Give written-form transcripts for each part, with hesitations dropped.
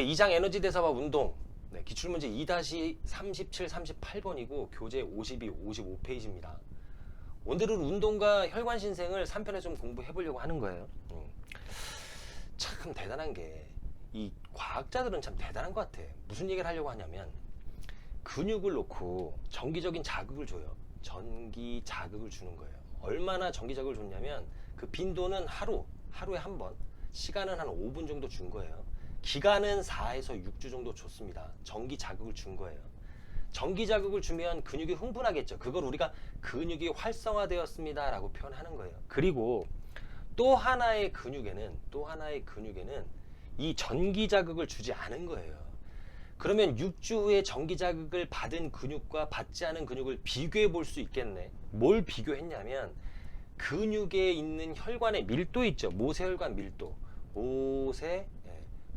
네, 2장 에너지 대사와 운동. 네, 기출문제 2-37, 38번이고 교재 52, 55페이지입니다. 오늘은 운동과 혈관 신생을 3편에 좀 공부해 보려고 하는 거예요. 참 대단한 게 이 과학자들은 참 대단한 것 같아. 무슨 얘기를 하려고 하냐면 근육을 놓고 정기적인 자극을 줘요. 전기 자극을 주는 거예요. 얼마나 전기 자극을 줬냐면 그 빈도는 하루에 한 번, 시간은 한 5분 정도 준 거예요. 기간은 4에서 6주 정도 줬습니다. 전기 자극을 준 거예요. 전기 자극을 주면 근육이 흥분하겠죠. 그걸 우리가 근육이 활성화되었습니다 라고 표현하는 거예요. 그리고 또 하나의 근육에는 이 전기 자극을 주지 않은 거예요. 그러면 6주 후에 전기 자극을 받은 근육과 받지 않은 근육을 비교해 볼 수 있겠네. 뭘 비교했냐면 근육에 있는 혈관의 밀도 있죠. 모세혈관 밀도.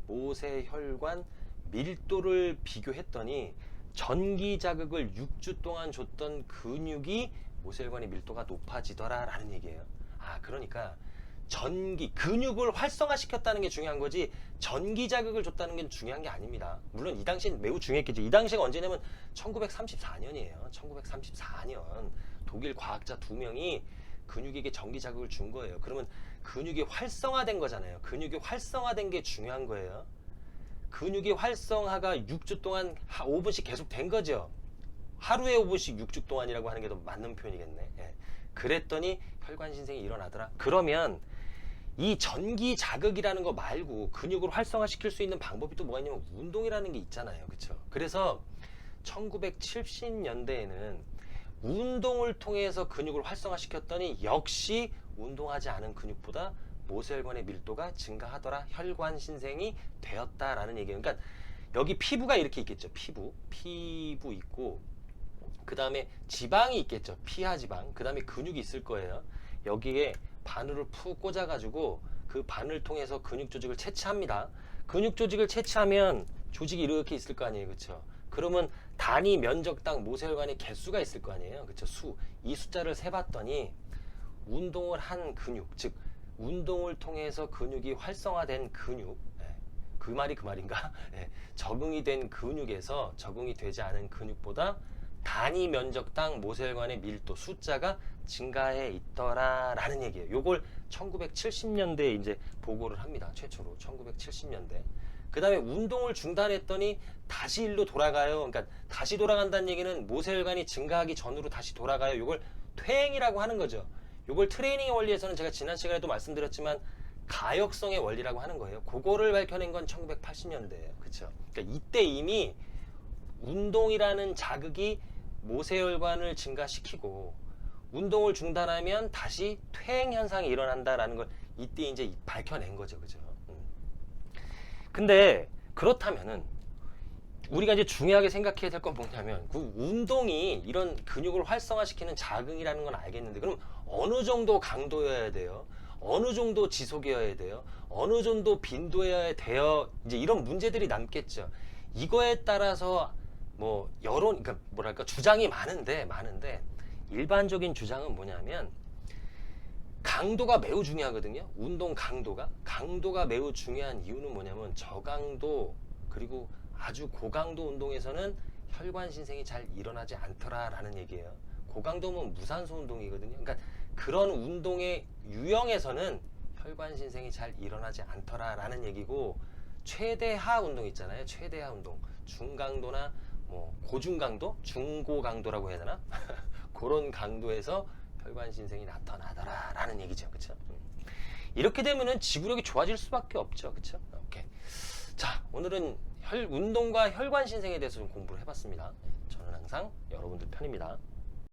모세혈관 밀도를 비교했더니 전기 자극을 6주 동안 줬던 근육이 모세혈관의 밀도가 높아지더라 라는 얘기예요. 그러니까 근육을 활성화시켰다는 게 중요한 거지 전기 자극을 줬다는 게 중요한 게 아닙니다. 물론 이 당시엔 매우 중요했겠죠. 이 당시가 언제냐면 1934년이에요. 1934년 독일 과학자 2명이 근육에게 전기 자극을 준 거예요. 그러면 근육이 활성화된 거잖아요. 근육이 활성화된 게 중요한 거예요. 근육이 활성화가 6주 동안 5분씩 계속 된 거죠. 하루에 5분씩 6주 동안이라고 하는 게 더 맞는 표현이겠네. 예. 그랬더니 혈관 신생이 일어나더라. 그러면 이 전기 자극이라는 거 말고 근육을 활성화시킬 수 있는 방법이 또 뭐가 있냐면 운동이라는 게 있잖아요. 그렇죠? 그래서 1970년대에는 운동을 통해서 근육을 활성화시켰더니 역시 운동하지 않은 근육보다 모세혈관의 밀도가 증가하더라. 혈관 신생이 되었다라는 얘기예요. 그러니까 여기 피부가 이렇게 있겠죠. 피부 있고 그 다음에 지방이 있겠죠. 피하 지방. 그 다음에 근육이 있을 거예요. 여기에 바늘을 푹 꽂아가지고 그 바늘 통해서 근육 조직을 채취합니다. 근육 조직을 채취하면 조직이 이렇게 있을 거 아니에요. 그렇죠? 그러면 단위 면적당 모세혈관의 개수가 있을 거 아니에요. 그렇죠? 이 숫자를 세봤더니 운동을 한 근육, 즉 운동을 통해서 근육이 활성화된 근육, 그 말이 그 말인가? 적응이 된 근육에서 적응이 되지 않은 근육보다 단위 면적당 모세혈관의 밀도 숫자가 증가해 있더라 라는 얘기예요. 요걸 1970년대에 이제 보고를 합니다. 최초로 1970년대. 그 다음에 운동을 중단했더니 다시 일로 돌아가요. 그러니까 다시 돌아간다는 얘기는 모세혈관이 증가하기 전으로 다시 돌아가요. 요걸 퇴행이라고 하는 거죠. 요걸 트레이닝의 원리에서는 제가 지난 시간에도 말씀드렸지만 가역성의 원리라고 하는 거예요. 그거를 밝혀낸 건 1980년대예요. 그렇죠? 그러니까 이때 이미 운동이라는 자극이 모세혈관을 증가시키고 운동을 중단하면 다시 퇴행 현상이 일어난다라는 걸 이때 이제 밝혀낸 거죠. 그죠? 근데 그렇다면은 우리가 이제 중요하게 생각해야 될 건 뭐냐면 그 운동이 이런 근육을 활성화시키는 자극이라는 건 알겠는데 그럼 어느 정도 강도여야 돼요? 어느 정도 지속이어야 돼요? 어느 정도 빈도여야 돼요? 이제 이런 문제들이 남겠죠. 이거에 따라서 뭐 그러니까 뭐랄까 주장이 많은데 일반적인 주장은 뭐냐면 강도가 매우 중요하거든요. 운동 강도가 매우 중요한 이유는 뭐냐면 저강도 그리고 아주 고강도 운동에서는 혈관 신생이 잘 일어나지 않더라라는 얘기예요. 고강도면 무산소 운동이거든요. 그러니까 그런 운동의 유형에서는 혈관 신생이 잘 일어나지 않더라라는 얘기고 최대하 운동 있잖아요. 최대하 운동 중강도나 뭐 고중강도, 중고강도라고 해야 되나? 그런 강도에서 혈관 신생이 나타나더라라는 얘기죠. 그렇죠? 이렇게 되면은 지구력이 좋아질 수밖에 없죠. 그렇죠? 오케이. 자, 오늘은 운동과 혈관 신생에 대해서 좀 공부를 해봤습니다. 저는 항상 여러분들 편입니다.